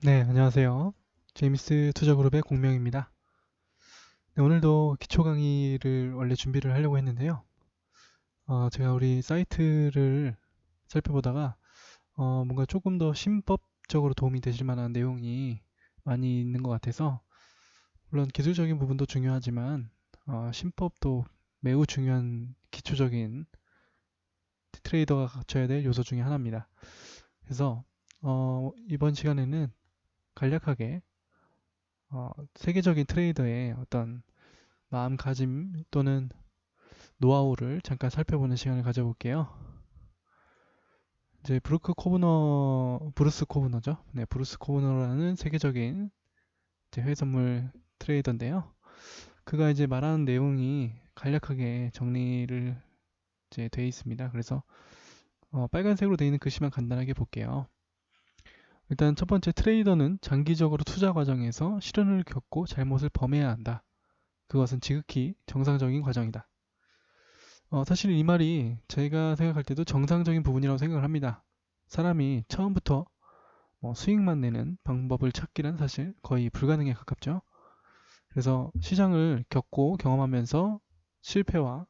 네, 안녕하세요. 제임스 투자그룹의 공명입니다. 네, 오늘도 기초 강의를 원래 준비를 하려고 했는데요. 제가 우리 사이트를 살펴보다가 뭔가 조금 더 신법적으로 도움이 되실 만한 내용이 많이 있는 것 같아서 물론 기술적인 부분도 중요하지만 신법도 매우 중요한 기초적인 트레이더가 갖춰야 될 요소 중에 하나입니다. 그래서 이번 시간에는 간략하게 세계적인 트레이더의 어떤 마음가짐 또는 노하우를 잠깐 살펴보는 시간을 가져볼게요. 이제 브루스 코브너죠. 네, 브루스 코브너라는 세계적인 이제 해외선물 트레이더인데요. 그가 이제 말하는 내용이 간략하게 정리를 이제 돼 있습니다. 그래서 빨간색으로 되어 있는 글씨만 간단하게 볼게요. 일단 첫 번째, 트레이더는 장기적으로 투자 과정에서 시련을 겪고 잘못을 범해야 한다. 그것은 지극히 정상적인 과정이다. 사실 이 말이 제가 생각할 때도 정상적인 부분이라고 생각을 합니다. 사람이 처음부터 수익만 내는 방법을 찾기란 사실 거의 불가능에 가깝죠. 그래서 시장을 겪고 경험하면서 실패와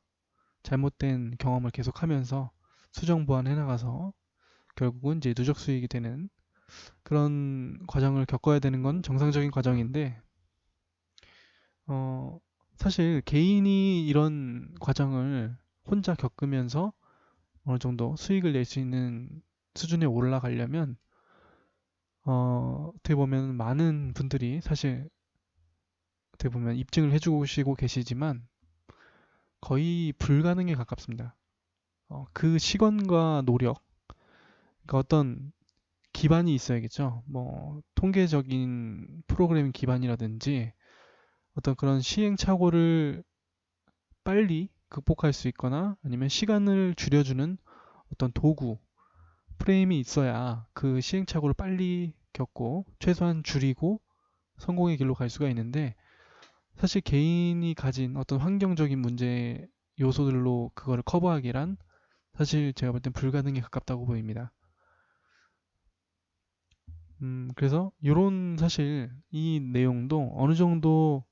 잘못된 경험을 계속하면서 수정 보완해 나가서 결국은 이제 누적 수익이 되는 그런 과정을 겪어야 되는 건 정상적인 과정인데, 어, 사실 개인이 이런 과정을 혼자 겪으면서 어느 정도 수익을 낼 수 있는 수준에 올라가려면 어떻게 보면 많은 분들이 사실 어떻게 보면 입증을 해주시고 계시지만 거의 불가능에 가깝습니다. 그 시간과 노력, 그러니까 어떤 기반이 있어야겠죠. 뭐 통계적인 프로그래밍 기반이라든지 어떤 그런 시행착오를 빨리 극복할 수 있거나 아니면 시간을 줄여주는 어떤 도구, 프레임이 있어야 그 시행착오를 빨리 겪고 최소한 줄이고 성공의 길로 갈 수가 있는데, 사실 개인이 가진 어떤 환경적인 문제 요소들로 그거를 커버하기란 사실 제가 볼 땐 불가능에 가깝다고 보입니다. 그래서 이런 사실 이 내용도 어느 정도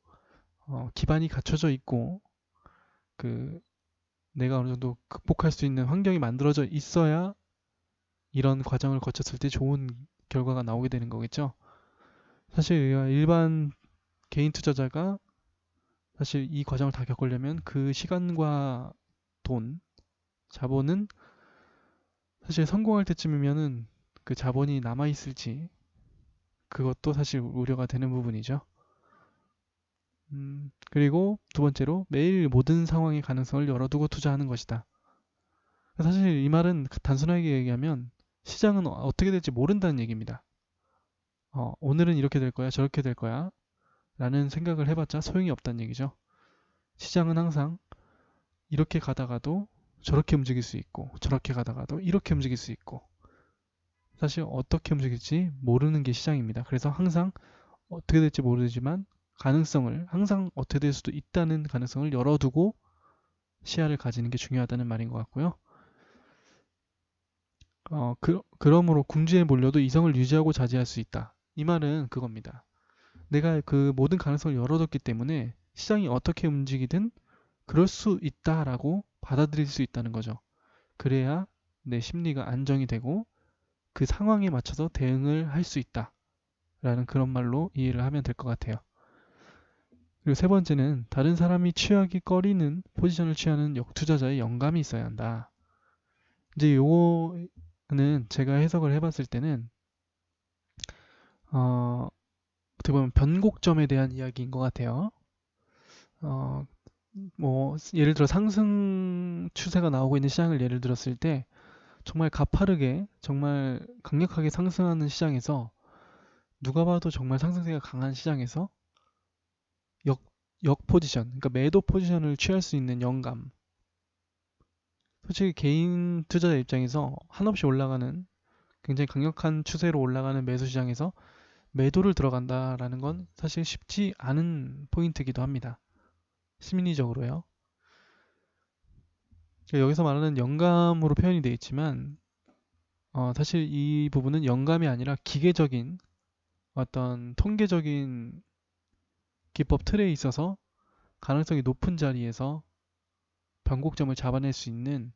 기반이 갖춰져 있고 그 내가 어느 정도 극복할 수 있는 환경이 만들어져 있어야 이런 과정을 거쳤을 때 좋은 결과가 나오게 되는 거겠죠. 사실 일반 개인 투자자가 사실 이 과정을 다 겪으려면 그 시간과 돈, 자본은 사실 성공할 때쯤이면은 그 자본이 남아있을지 그것도 사실 우려가 되는 부분이죠. 그리고 두 번째로 매일 모든 상황의 가능성을 열어두고 투자하는 것이다. 사실 이 말은 단순하게 얘기하면 시장은 어떻게 될지 모른다는 얘기입니다. 오늘은 이렇게 될 거야, 저렇게 될 거야 라는 생각을 해봤자 소용이 없다는 얘기죠. 시장은 항상 이렇게 가다가도 저렇게 움직일 수 있고 저렇게 가다가도 이렇게 움직일 수 있고 사실 어떻게 움직일지 모르는 게 시장입니다. 그래서 항상 어떻게 될지 모르지만 가능성을 항상 어떻게 될 수도 있다는 가능성을 열어두고 시야를 가지는 게 중요하다는 말인 것 같고요. 그러므로 궁지에 몰려도 이성을 유지하고 자제할 수 있다. 이 말은 그겁니다. 내가 그 모든 가능성을 열어뒀기 때문에 시장이 어떻게 움직이든 그럴 수 있다라고 받아들일 수 있다는 거죠. 그래야 내 심리가 안정이 되고 그 상황에 맞춰서 대응을 할 수 있다라는 그런 말로 이해를 하면 될 것 같아요. 그리고 세 번째는 다른 사람이 취하기 꺼리는 포지션을 취하는 투자자의 영감이 있어야 한다. 이제 요거는 제가 해석을 해봤을 때는 어떻게 보면 변곡점에 대한 이야기인 것 같아요. 어, 뭐 예를 들어 상승 추세가 나오고 있는 시장을 예를 들었을 때 정말 가파르게 정말 강력하게 상승하는 시장에서 누가 봐도 정말 상승세가 강한 시장에서 역, 역 포지션, 그러니까 매도 포지션을 취할 수 있는 영감. 솔직히 개인 투자자 입장에서 한없이 올라가는 굉장히 강력한 추세로 올라가는 매수 시장에서 매도를 들어간다라는 건 사실 쉽지 않은 포인트이기도 합니다. 심리적으로요. 그러니까 여기서 말하는 영감으로 표현이 되어 있지만 사실 이 부분은 영감이 아니라 기계적인 어떤 통계적인 기법 틀에 있어서 가능성이 높은 자리에서 변곡점을 잡아낼 수 있는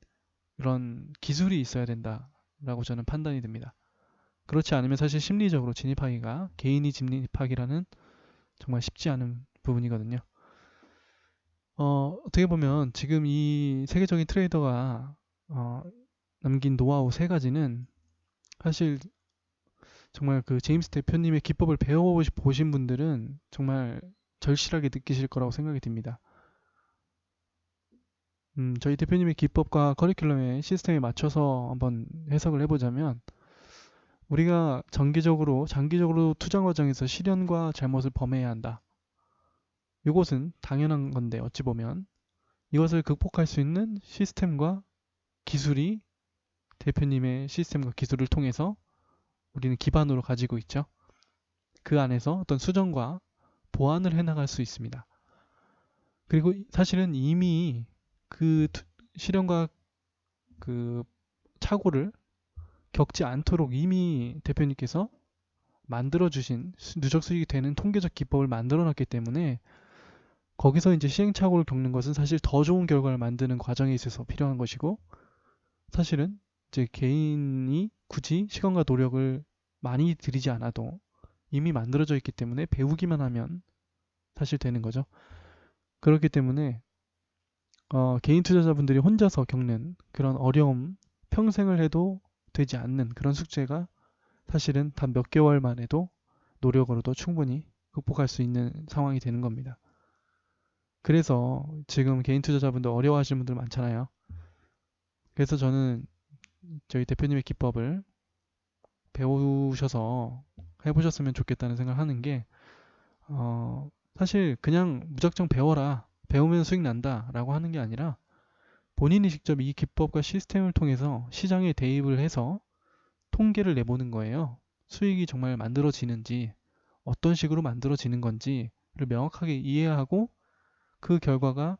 그런 기술이 있어야 된다라고 저는 판단이 듭니다. 그렇지 않으면 사실 심리적으로 진입하기가 개인이 진입하기라는 정말 쉽지 않은 부분이거든요. 어떻게 보면 지금 이 세계적인 트레이더가 남긴 노하우 세 가지는 사실 정말 그 제임스 대표님의 기법을 배워보신 분들은 정말 절실하게 느끼실 거라고 생각이 듭니다. 저희 대표님의 기법과 커리큘럼의 시스템에 맞춰서 한번 해석을 해보자면 우리가 장기적으로 투자 과정에서 실현과 잘못을 범해야 한다. 이것은 당연한 건데 어찌 보면 이것을 극복할 수 있는 시스템과 기술이 대표님의 시스템과 기술을 통해서 우리는 기반으로 가지고 있죠. 그 안에서 어떤 수정과 보완을 해나갈 수 있습니다. 그리고 사실은 이미 그 실현과 그 착오를 겪지 않도록 이미 대표님께서 만들어주신 누적 수익이 되는 통계적 기법을 만들어놨기 때문에 거기서 이제 시행착오를 겪는 것은 사실 더 좋은 결과를 만드는 과정에 있어서 필요한 것이고 사실은 이제 개인이 굳이 시간과 노력을 많이 들이지 않아도 이미 만들어져 있기 때문에 배우기만 하면 사실 되는 거죠. 그렇기 때문에 개인 투자자분들이 혼자서 겪는 그런 어려움, 평생을 해도 되지 않는 그런 숙제가 사실은 단 몇 개월만 해도 노력으로도 충분히 극복할 수 있는 상황이 되는 겁니다. 그래서 지금 개인 투자자분들 어려워하시는 분들 많잖아요. 그래서 저는 저희 대표님의 기법을 배우셔서 해보셨으면 좋겠다는 생각을 하는 게 사실 그냥 무작정 배워라, 배우면 수익 난다 라고 하는 게 아니라 본인이 직접 이 기법과 시스템을 통해서 시장에 대입을 해서 통계를 내보는 거예요. 수익이 정말 만들어지는지 어떤 식으로 만들어지는 건지를 명확하게 이해하고 그 결과가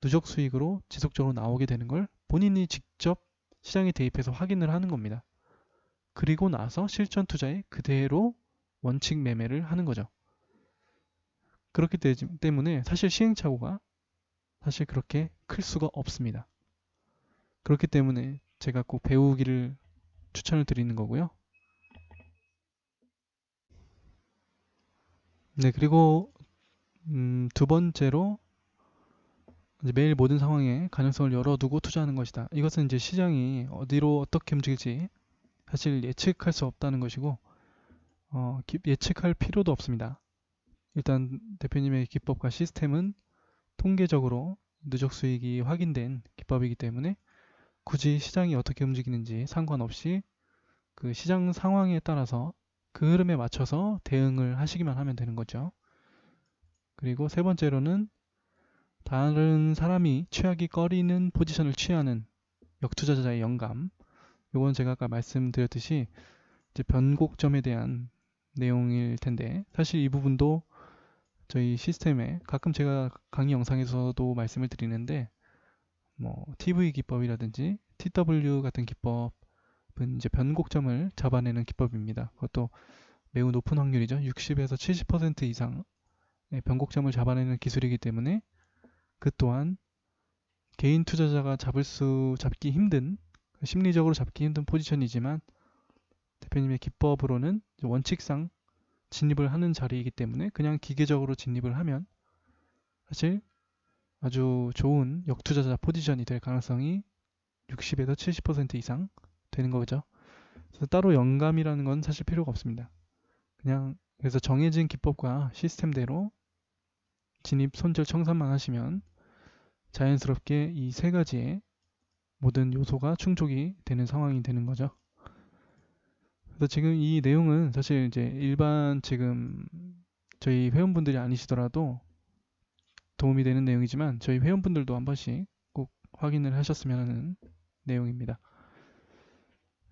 누적 수익으로 지속적으로 나오게 되는 걸 본인이 직접 시장에 대입해서 확인을 하는 겁니다. 그리고 나서 실전 투자에 그대로 원칙 매매를 하는 거죠. 그렇기 때문에 사실 시행착오가 사실 그렇게 클 수가 없습니다. 그렇기 때문에 제가 꼭 배우기를 추천을 드리는 거고요. 네, 그리고 두 번째로 이제 매일 모든 상황에 가능성을 열어두고 투자하는 것이다. 이것은 이제 시장이 어디로 어떻게 움직일지 사실 예측할 수 없다는 것이고 예측할 필요도 없습니다. 일단 대표님의 기법과 시스템은 통계적으로 누적 수익이 확인된 기법이기 때문에 굳이 시장이 어떻게 움직이는지 상관없이 그 시장 상황에 따라서 그 흐름에 맞춰서 대응을 하시기만 하면 되는 거죠. 그리고 세 번째로는 다른 사람이 취하기 꺼리는 포지션을 취하는 역투자자의 영감. 이건 제가 아까 말씀드렸듯이 이제 변곡점에 대한 내용일 텐데 사실 이 부분도 저희 시스템에 가끔 제가 강의 영상에서도 말씀을 드리는데 뭐 TV 기법이라든지 TW 같은 기법은 이제 변곡점을 잡아내는 기법입니다. 그것도 매우 높은 확률이죠. 60에서 70% 이상의 변곡점을 잡아내는 기술이기 때문에 그 또한 개인 투자자가 잡기 힘든 심리적으로 잡기 힘든 포지션이지만 대표님의 기법으로는 원칙상 진입을 하는 자리이기 때문에 그냥 기계적으로 진입을 하면 사실 아주 좋은 역투자자 포지션이 될 가능성이 60에서 70% 이상 되는 거죠. 그래서 따로 영감이라는 건 사실 필요가 없습니다. 그냥 그래서 정해진 기법과 시스템대로 진입, 손절, 청산만 하시면 자연스럽게 이 세 가지의 모든 요소가 충족이 되는 상황이 되는 거죠. 그래서 지금 이 내용은 사실 이제 일반 지금 저희 회원분들이 아니시더라도 도움이 되는 내용이지만 저희 회원분들도 한 번씩 꼭 확인을 하셨으면 하는 내용입니다.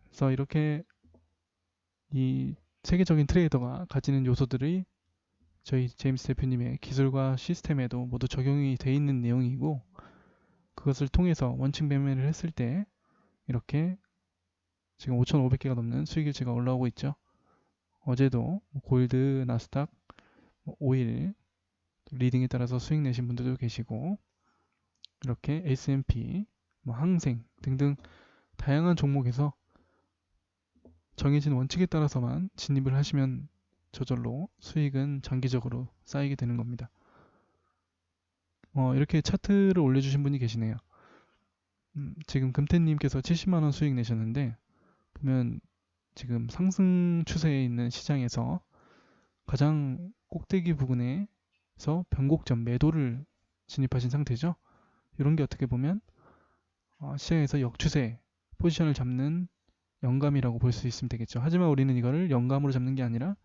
그래서 이렇게 이 세계적인 트레이더가 가지는 요소들이 저희 제임스 대표님의 기술과 시스템에도 모두 적용이 돼 있는 내용이고 그것을 통해서 원칙 매매를 했을 때 이렇게 지금 5,500개가 넘는 수익일치가 올라오고 있죠. 어제도 골드, 나스닥, 오일 리딩에 따라서 수익 내신 분들도 계시고 이렇게 S&P, 항생 등등 다양한 종목에서 정해진 원칙에 따라서만 진입을 하시면 저절로 수익은 장기적으로 쌓이게 되는 겁니다. 이렇게 차트를 올려주신 분이 계시네요. 지금 금태님께서 70만원 수익 내셨는데 보면 지금 상승 추세에 있는 시장에서 가장 꼭대기 부분에서 변곡점 매도를 진입하신 상태죠. 이런 게 어떻게 보면 시장에서 역추세 포지션을 잡는 영감이라고 볼 수 있으면 되겠죠. 하지만 우리는 이거를 영감으로 잡는 게 아니라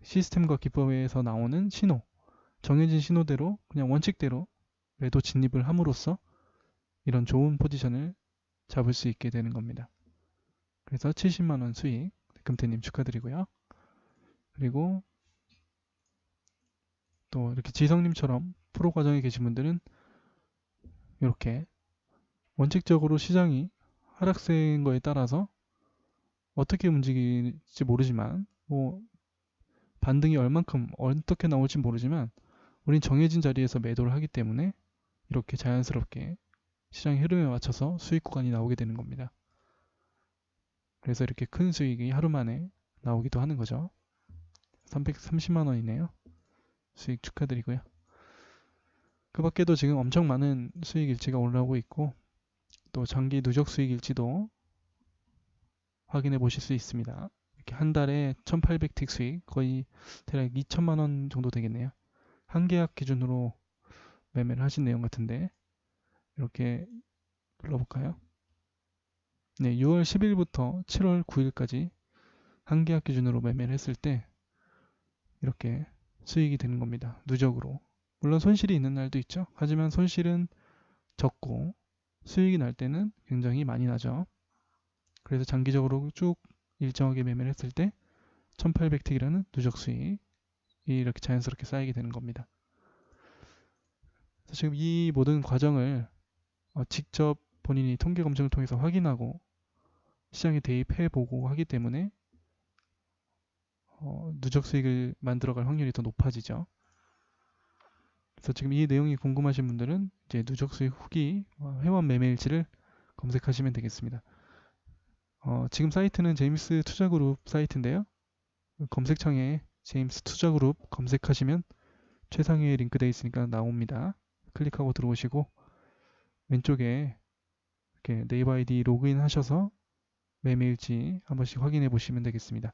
시스템과 기법에서 나오는 신호, 정해진 신호대로 그냥 원칙대로 매도 진입을 함으로써 이런 좋은 포지션을 잡을 수 있게 되는 겁니다. 그래서 70만원 수익 금태님 축하드리고요. 그리고 또 이렇게 지성님처럼 프로 과정에 계신 분들은 이렇게 원칙적으로 시장이 하락세인 거에 따라서 어떻게 움직일지 모르지만 반등이 얼만큼 어떻게 나올지 모르지만 우린 정해진 자리에서 매도를 하기 때문에 이렇게 자연스럽게 시장의 흐름에 맞춰서 수익 구간이 나오게 되는 겁니다. 그래서 이렇게 큰 수익이 하루 만에 나오기도 하는 거죠. 330만원이네요. 수익 축하드리고요. 그 밖에도 지금 엄청 많은 수익 일지가 올라오고 있고 또 장기 누적 수익 일지도 확인해 보실 수 있습니다. 이렇게 한 달에 1800틱 수익 거의 대략 2천만원 정도 되겠네요. 한 계약 기준으로 매매를 하신 내용 같은데 이렇게 눌러볼까요? 네, 6월 10일부터 7월 9일까지 한 계약 기준으로 매매를 했을 때 이렇게 수익이 되는 겁니다. 누적으로. 물론 손실이 있는 날도 있죠. 하지만 손실은 적고 수익이 날 때는 굉장히 많이 나죠. 그래서 장기적으로 쭉 일정하게 매매를 했을 때 1800틱이라는 누적 수익이 이렇게 자연스럽게 쌓이게 되는 겁니다. 그래서 지금 이 모든 과정을 직접 본인이 통계 검증을 통해서 확인하고 시장에 대입해보고 하기 때문에 누적 수익을 만들어갈 확률이 더 높아지죠. 그래서 지금 이 내용이 궁금하신 분들은 이제 누적 수익 후기 회원 매매일지를 검색하시면 되겠습니다. 지금 사이트는 제임스 투자그룹 사이트인데요. 검색창에 제임스 투자그룹 검색하시면 최상위에 링크되어 있으니까 나옵니다. 클릭하고 들어오시고 왼쪽에 이렇게 네이버 아이디 로그인 하셔서 매매일지 한 번씩 확인해 보시면 되겠습니다.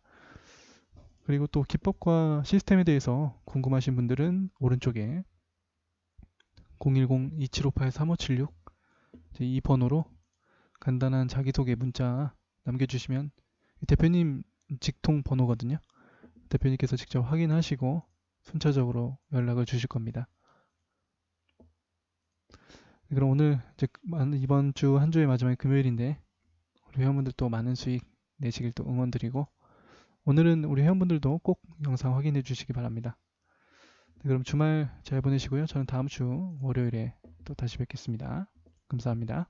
그리고 또 기법과 시스템에 대해서 궁금하신 분들은 오른쪽에 010-2758-3576 이 번호로 간단한 자기소개 문자 남겨주시면 대표님 직통 번호거든요. 대표님께서 직접 확인하시고 순차적으로 연락을 주실 겁니다. 그럼 오늘 이번 주 한 주의 마지막 금요일인데 우리 회원분들도 많은 수익 내시길 또 응원드리고 오늘은 우리 회원분들도 꼭 영상 확인해 주시기 바랍니다. 네, 그럼 주말 잘 보내시고요. 저는 다음 주 월요일에 또 다시 뵙겠습니다. 감사합니다.